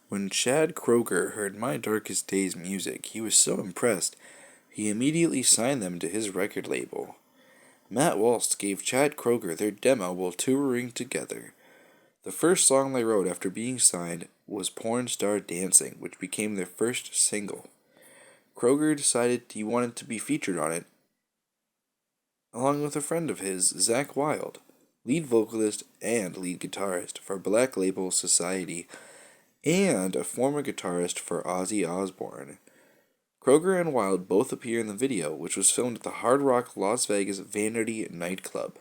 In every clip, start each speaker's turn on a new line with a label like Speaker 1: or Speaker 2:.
Speaker 1: When Chad Kroeger heard My Darkest Days music, he was so impressed, he immediately signed them to his record label. Matt Walsh gave Chad Kroeger their demo while touring together. The first song they wrote after being signed was Porn Star Dancing, which became their first single. Kroeger decided he wanted to be featured on it, along with a friend of his, Zakk Wylde, lead vocalist and lead guitarist for Black Label Society, and a former guitarist for Ozzy Osbourne. Kroeger and Wylde both appear in the video, which was filmed at the Hard Rock Las Vegas Vanity nightclub.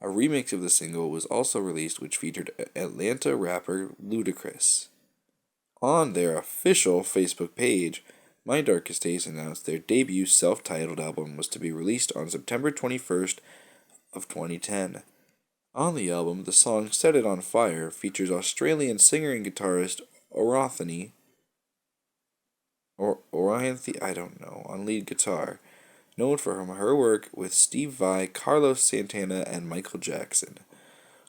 Speaker 1: A remix of the single was also released, which featured Atlanta rapper Ludacris. On their official Facebook page, My Darkest Days announced their debut self-titled album was to be released on September 21st of 2010. On the album, the song Set It On Fire features Australian singer and guitarist Orathony, or Orianthe, I don't know, on lead guitar, known for her work with Steve Vai, Carlos Santana, and Michael Jackson.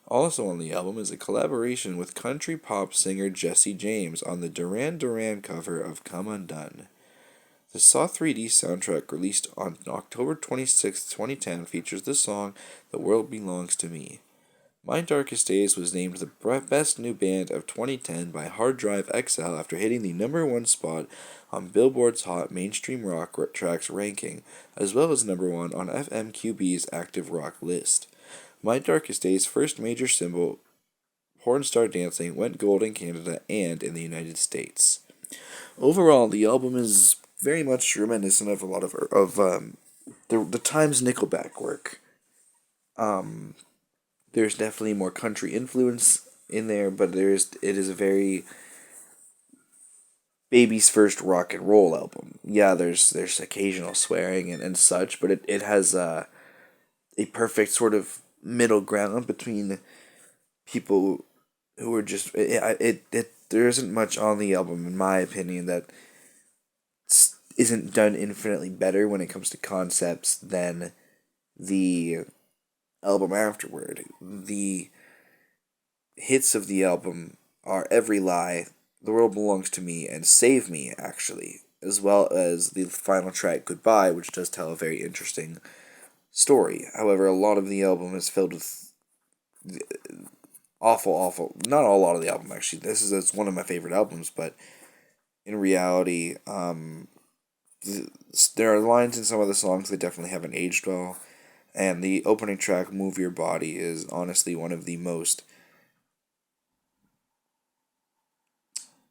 Speaker 1: Also on the album is a collaboration with country pop singer Jesse James on the Duran Duran cover of Come Undone. The Saw 3D soundtrack, released on October 26, 2010, features the song The World Belongs to Me. My Darkest Days was named the Best New Band of 2010 by Hard Drive XL after hitting the number 1 spot on Billboard's Hot Mainstream Rock Tracks ranking, as well as number 1 on FMQB's Active Rock list. My Darkest Days' first major single, Porn Star Dancing, went gold in Canada and in the United States. Overall, the album is very much reminiscent of a lot of the times Nickelback work. There's definitely more country influence in there, but it is a very baby's first rock and roll album. Yeah, there's occasional swearing and such, but it has a perfect sort of middle ground between people who are just there isn't much on the album, in my opinion, that isn't done infinitely better when it comes to concepts than the album afterward. The hits of the album are Every Lie, The World Belongs to Me, and Save Me, actually, as well as the final track, Goodbye, which does tell a very interesting story. However, a lot of the album is filled with awful, not a lot of the album, actually. It's one of my favorite albums, but in reality, there are lines in some of the songs that definitely haven't aged well, and the opening track, Move Your Body, is honestly one of the most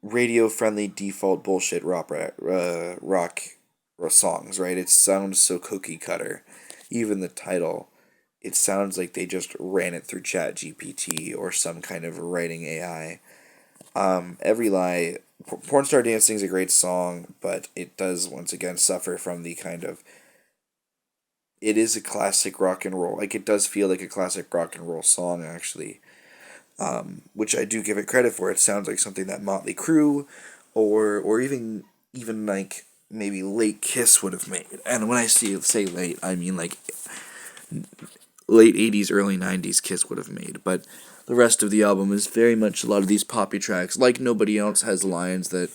Speaker 1: radio-friendly default bullshit rock songs, right? It sounds so cookie-cutter. Even the title, it sounds like they just ran it through ChatGPT or some kind of writing AI. Every Lie, Porn Star Dancing is a great song, but it does once again suffer from the kind of, it is a classic rock and roll. Like, it does feel like a classic rock and roll song, actually. Which I do give it credit for. It sounds like something that Motley Crue or even like maybe late Kiss would have made. And when I say late, I mean like late 80s, early 90s Kiss would have made. But the rest of the album is very much a lot of these poppy tracks. Like Nobody Else has lines that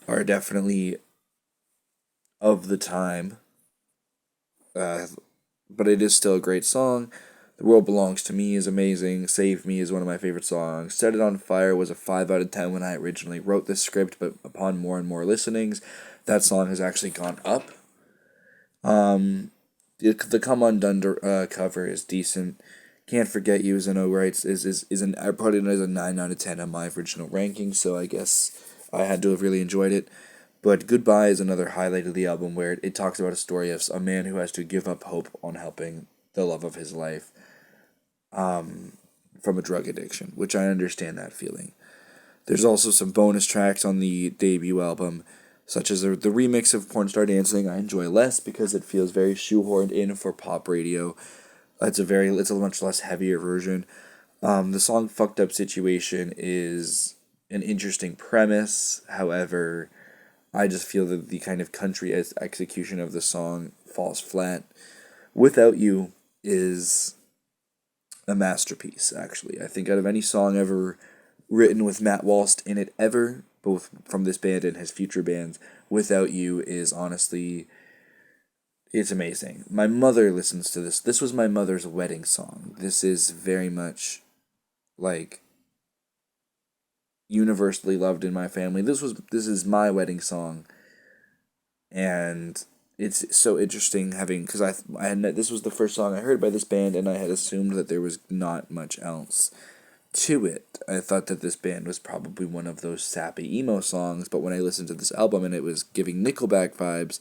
Speaker 1: are definitely of the time. But it is still a great song. The World Belongs to Me is amazing. Save Me is one of my favorite songs. Set It On Fire was a 5 out of 10 when I originally wrote this script, but upon more and more listenings, that song has actually gone up. The Come Undone cover is decent. Can't Forget You is I put it as a 9 out of 10 on my original ranking, so I guess I had to have really enjoyed it. But Goodbye is another highlight of the album where it talks about a story of a man who has to give up hope on helping the love of his life from a drug addiction, which I understand that feeling. There's also some bonus tracks on the debut album, such as the remix of Porn Star Dancing. I enjoy less because it feels very shoehorned in for pop radio. It's a much less heavier version. The song Fucked Up Situation is an interesting premise. However, I just feel that the kind of country execution of the song falls flat. Without You is a masterpiece, actually. I think out of any song ever written with Matt Walsh in it ever, both from this band and his future bands, Without You is honestly, it's amazing. My mother listens to this. This was my mother's wedding song. This is very much like universally loved in my family. This is my wedding song, and it's so interesting having, because I had this was the first song I heard by this band, and I had assumed that there was not much else to it. I thought that this band was probably one of those sappy emo songs, but when I listened to this album and it was giving Nickelback vibes,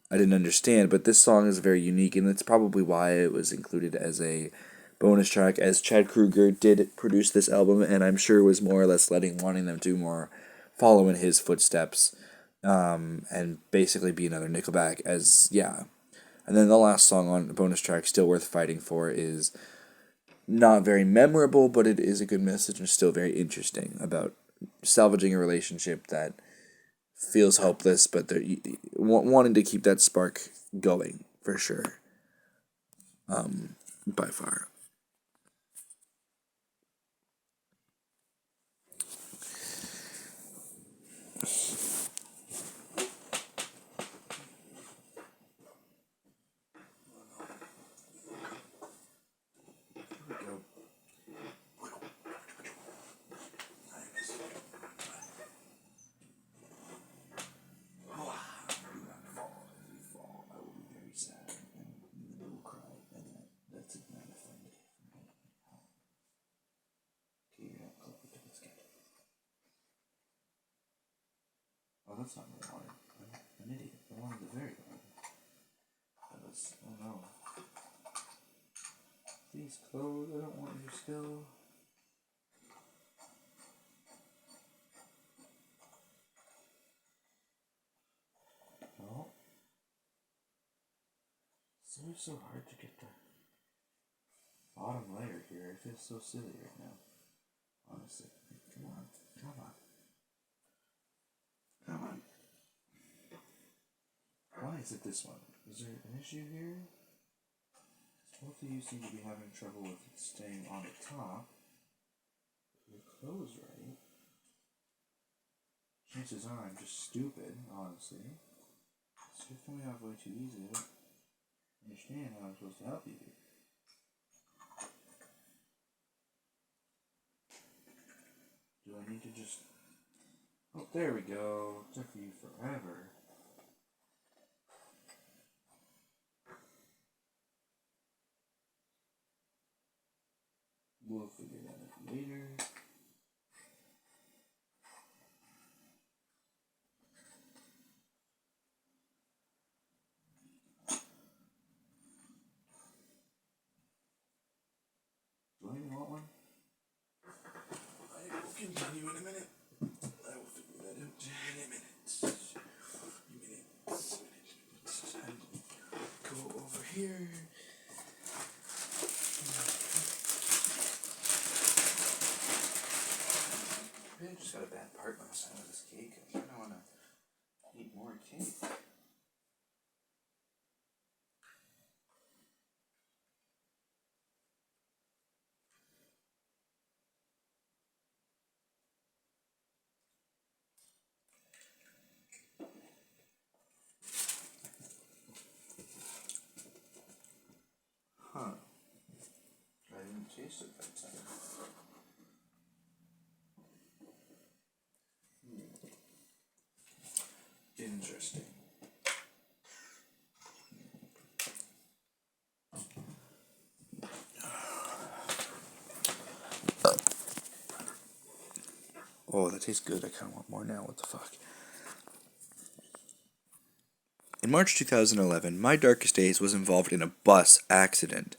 Speaker 1: I didn't understand. But this song is very unique, and that's probably why it was included as a bonus track, as Chad Kroeger did produce this album, and I'm sure was more or less wanting them to more follow in his footsteps, and basically be another Nickelback, as, yeah. And then the last song on the bonus track, Still Worth Fighting For, is not very memorable, but it is a good message and still very interesting about salvaging a relationship that feels hopeless, but they're wanting to keep that spark going, for sure. By far. Oh, that's not what I wanted. I'm an idiot. I wanted the very bottom. That was, oh no. Please close, I don't want you still. No. It's always so hard to get the bottom layer here. I feel so silly right now. Honestly. Come on. Come on. Come on. Why is it this one? Is there an issue here? Both of you seem to be having trouble with it staying on the top. Your clothes right. Chances are I'm just stupid, honestly. So you're coming off way too easy. I don't understand how I'm supposed to help you here. Do I need to just... Oh, there we go. It took you forever. We'll figure that out later. Do I even want one? I will continue in a minute. I will figure that out in a minute. Go over here. I just got a bad part last time with this cake. I kind of want to eat more cake. Huh. I didn't taste it that time. Interesting. Oh, that tastes good. I kind of want more now. What the fuck? In March 2011, My Darkest Days was involved in a bus accident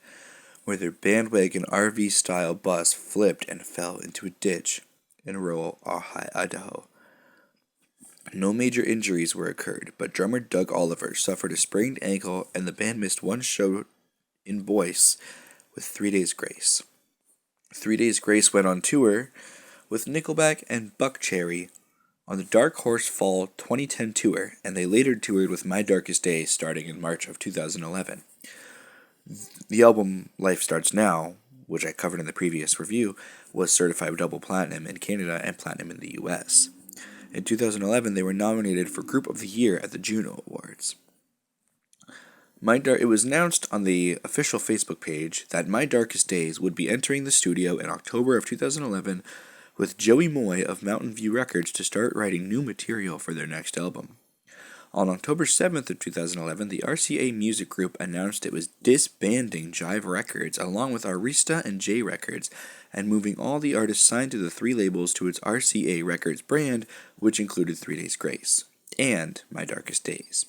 Speaker 1: where their bandwagon RV style bus flipped and fell into a ditch in rural Idaho. No major injuries were occurred, but drummer Doug Oliver suffered a sprained ankle and the band missed one show in Boise with 3 days grace. 3 Days Grace went on tour with Nickelback and Buckcherry on the Dark Horse Fall 2010 tour, and they later toured with My Darkest Days starting in March of 2011. The album Life Starts Now, which I covered in the previous review, was certified double platinum in Canada and platinum in the US. In 2011, they were nominated for Group of the Year at the Juno Awards. It was announced on the official Facebook page that My Darkest Days would be entering the studio in October of 2011 with Joey Moy of Mountain View Records to start writing new material for their next album. On October 7th of 2011, the RCA Music Group announced it was disbanding Jive Records along with Arista and J Records and moving all the artists signed to the three labels to its RCA Records brand, which included 3 Days Grace and My Darkest Days.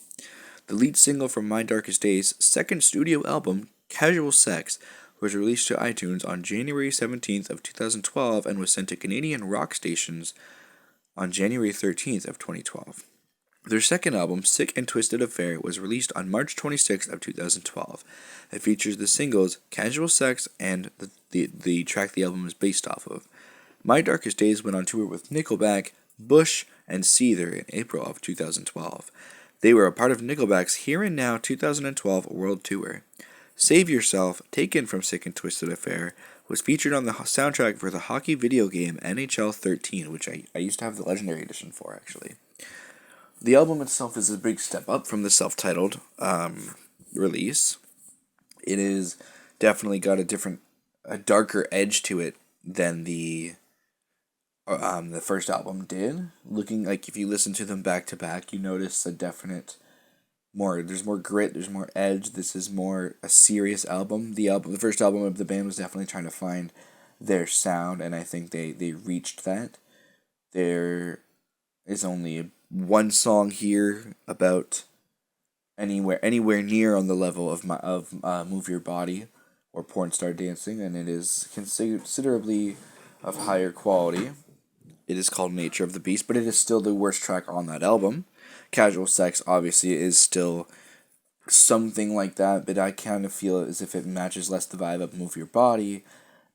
Speaker 1: The lead single from My Darkest Days' second studio album, Casual Sex, was released to iTunes on January 17th of 2012 and was sent to Canadian rock stations on January 13th of 2012. Their second album, Sick and Twisted Affair, was released on March 26th of 2012. It features the singles Casual Sex and the track the album is based off of. My Darkest Days went on tour with Nickelback, Bush, and Seether in April of 2012. They were a part of Nickelback's Here and Now 2012 World Tour. Save Yourself, taken from Sick and Twisted Affair, was featured on the soundtrack for the hockey video game NHL 13, which I used to have the Legendary Edition for, actually. The album itself is a big step up from the self-titled release. It is definitely got a darker edge to it than the first album did. Looking like if you listen to them back to back, you notice a definite there's more grit, there's more edge. This is more a serious album. The first album of the band was definitely trying to find their sound, and I think they reached that. There is only one song here about anywhere near on the level of Move Your Body or Porn Star Dancing, and it is considerably of higher quality. It is called Nature of the Beast, but it is still the worst track on that album. Casual Sex obviously is still something like that, but I kind of feel as if it matches less the vibe of Move Your Body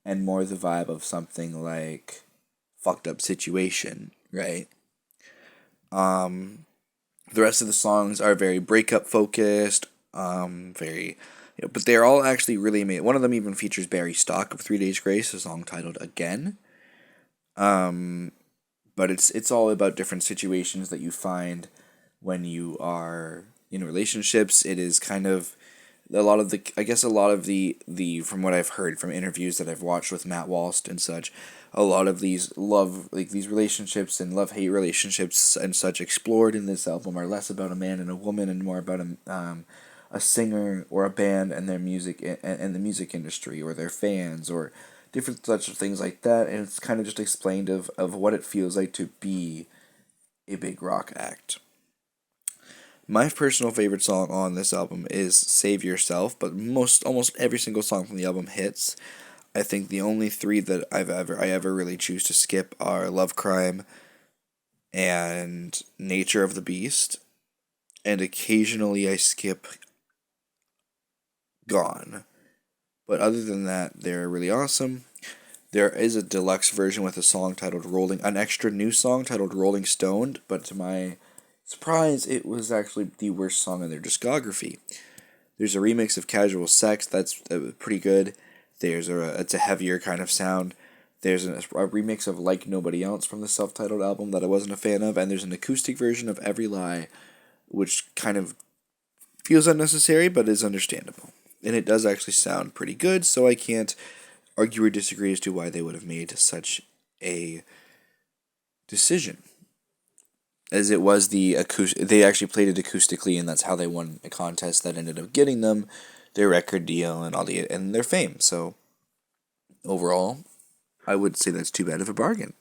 Speaker 1: and more the vibe of something like Fucked Up Situation, right? The rest of the songs are very breakup focused, but they're all actually really amazing. One of them even features Barry Stock of 3 Days Grace, a song titled Again. But it's all about different situations that you find when you are in relationships. It is kind of a lot of the from what I've heard from interviews that I've watched with Matt Walst and such, a lot of these these relationships and love-hate relationships and such explored in this album are less about a man and a woman and more about a singer or a band and their music and the music industry or their fans or different such things like that, and it's kind of just explained of what it feels like to be a big rock act. My personal favorite song on this album is Save Yourself, but almost every single song from the album hits. I think the only 3 that I ever really choose to skip are Love Crime and Nature of the Beast, and occasionally I skip Gone. But other than that, they're really awesome. There is a deluxe version with an extra new song titled Rolling Stoned, but to my surprise, it was actually the worst song in their discography. There's a remix of Casual Sex that's pretty good. It's a heavier kind of sound. There's a remix of Like Nobody Else from the self-titled album that I wasn't a fan of, and there's an acoustic version of Every Lie, which kind of feels unnecessary, but is understandable. And it does actually sound pretty good, so I can't argue or disagree as to why they would have made such a decision. As it was they actually played it acoustically, and that's how they won a contest that ended up getting them their record deal and their fame. So overall, I would say that's too bad of a bargain.